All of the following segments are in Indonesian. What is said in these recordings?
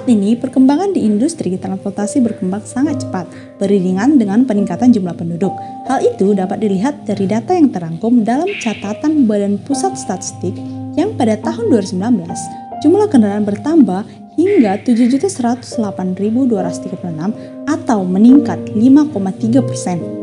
ini, perkembangan di industri transportasi berkembang sangat cepat, beriringan dengan peningkatan jumlah penduduk. Hal itu dapat dilihat dari data yang terangkum dalam catatan Badan Pusat Statistik yang pada tahun 2019, jumlah kendaraan bertambah hingga 7.108.236 atau meningkat 5,3%.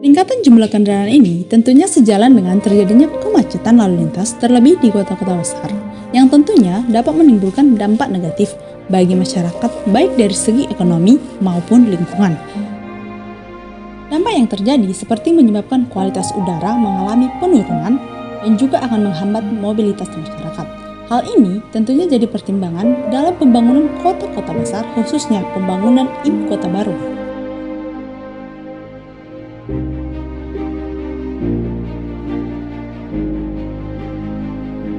Peningkatan jumlah kendaraan ini tentunya sejalan dengan terjadinya kemacetan lalu lintas terlebih di kota-kota besar, yang tentunya dapat menimbulkan dampak negatif bagi masyarakat baik dari segi ekonomi maupun lingkungan. Dampak yang terjadi seperti menyebabkan kualitas udara mengalami penurunan dan juga akan menghambat mobilitas masyarakat. Hal ini tentunya jadi pertimbangan dalam pembangunan kota-kota besar, khususnya pembangunan ibu kota baru.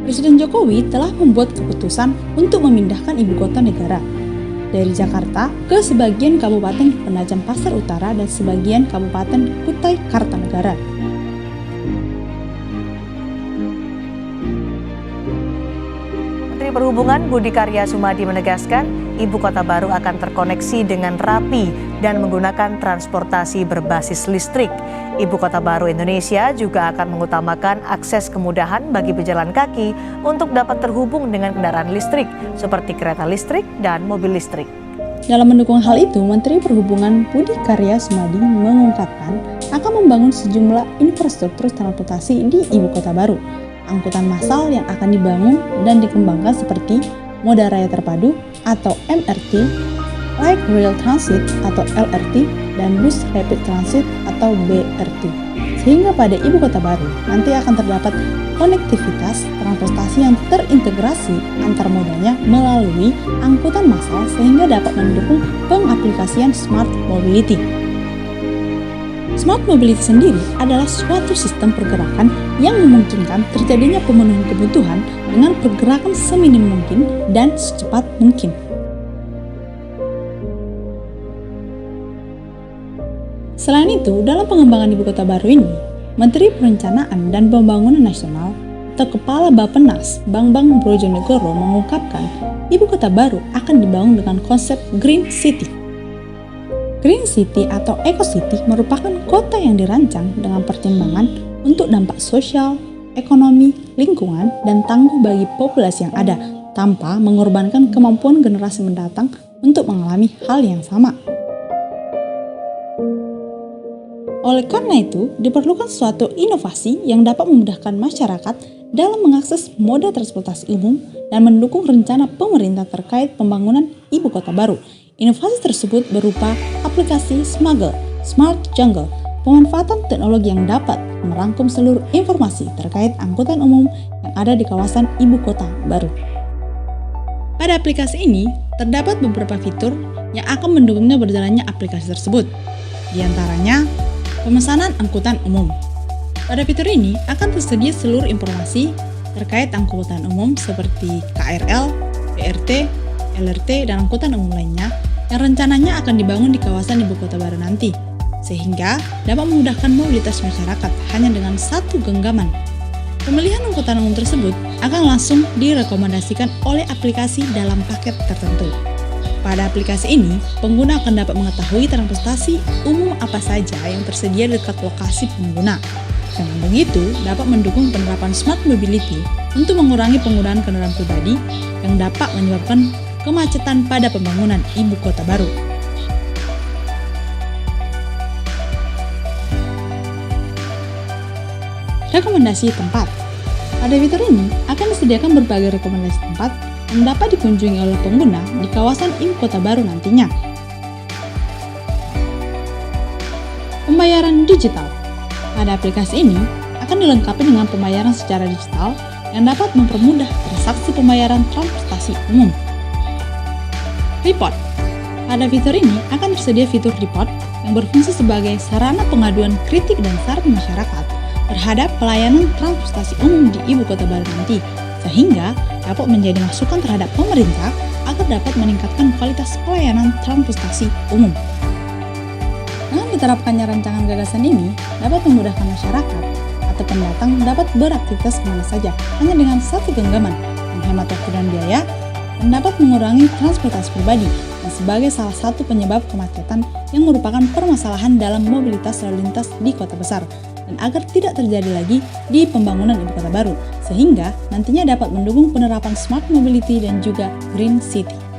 Presiden Jokowi telah membuat keputusan untuk memindahkan ibu kota negara dari Jakarta ke sebagian Kabupaten Penajam Pasar Utara dan sebagian Kabupaten Kutai Kartanegara. Menteri Perhubungan Budi Karya Sumadi menegaskan, ibu kota baru akan terkoneksi dengan rapi dan menggunakan transportasi berbasis listrik. Ibu kota baru Indonesia juga akan mengutamakan akses kemudahan bagi pejalan kaki untuk dapat terhubung dengan kendaraan listrik seperti kereta listrik dan mobil listrik. Dalam mendukung hal itu, Menteri Perhubungan Budi Karya Sumadi mengungkapkan akan membangun sejumlah infrastruktur transportasi di ibu kota baru. Angkutan massal yang akan dibangun dan dikembangkan seperti moda raya terpadu atau MRT, Light Rail Transit atau LRT, dan bus rapid transit atau BRT. Sehingga pada ibu kota baru nanti akan terdapat konektivitas transportasi yang terintegrasi antar modanya melalui angkutan massal sehingga dapat mendukung pengaplikasian smart mobility. Smart mobility sendiri adalah suatu sistem pergerakan yang memungkinkan terjadinya pemenuhan kebutuhan dengan pergerakan seminim mungkin dan secepat mungkin. Selain itu, dalam pengembangan ibu kota baru ini, Menteri Perencanaan dan Pembangunan Nasional atau Kepala Bappenas Bambang Brojonegoro mengungkapkan ibu kota baru akan dibangun dengan konsep Green City. Green City atau Eco City merupakan kota yang dirancang dengan pertimbangan untuk dampak sosial, ekonomi, lingkungan, dan tangguh bagi populasi yang ada, tanpa mengorbankan kemampuan generasi mendatang untuk mengalami hal yang sama. Oleh karena itu, diperlukan suatu inovasi yang dapat memudahkan masyarakat dalam mengakses moda transportasi umum dan mendukung rencana pemerintah terkait pembangunan ibu kota baru. Inovasi tersebut berupa aplikasi Smuggle, Smart Jungle, pemanfaatan teknologi yang dapat merangkum seluruh informasi terkait angkutan umum yang ada di kawasan ibu kota baru. Pada aplikasi ini, terdapat beberapa fitur yang akan mendukungnya berjalannya aplikasi tersebut. Di antaranya, pemesanan angkutan umum. Pada fitur ini akan tersedia seluruh informasi terkait angkutan umum seperti KRL, BRT, LRT, dan angkutan umum lainnya yang rencananya akan dibangun di kawasan ibu kota baru nanti, sehingga dapat memudahkan mobilitas masyarakat hanya dengan satu genggaman. Pemilihan angkutan umum tersebut akan langsung direkomendasikan oleh aplikasi dalam paket tertentu. Pada aplikasi ini, pengguna akan dapat mengetahui transportasi umum apa saja yang tersedia di dekat lokasi pengguna. Dengan begitu, dapat mendukung penerapan smart mobility untuk mengurangi penggunaan kendaraan pribadi yang dapat menyebabkan kemacetan pada pembangunan ibu kota baru. Rekomendasi tempat. Pada fitur ini akan disediakan berbagai rekomendasi tempat yang dapat dikunjungi oleh pengguna di kawasan ibu kota baru nantinya. Pembayaran digital. Pada aplikasi ini akan dilengkapi dengan pembayaran secara digital yang dapat mempermudah transaksi pembayaran transportasi umum. Report. Pada fitur ini akan tersedia fitur report yang berfungsi sebagai sarana pengaduan kritik dan saran masyarakat terhadap pelayanan transportasi umum di ibu kota baru nanti, sehingga dapat menjadi masukan terhadap pemerintah agar dapat meningkatkan kualitas pelayanan transportasi umum. Dengan diterapkannya rancangan gagasan ini dapat memudahkan masyarakat atau pendatang dapat beraktivitas kemana saja hanya dengan satu genggaman, menghemat waktu dan biaya, dan dapat mengurangi transportasi pribadi dan sebagai salah satu penyebab kemacetan yang merupakan permasalahan dalam mobilitas lalu lintas di kota besar, dan agar tidak terjadi lagi di pembangunan ibu kota baru, sehingga nantinya dapat mendukung penerapan smart mobility dan juga green city.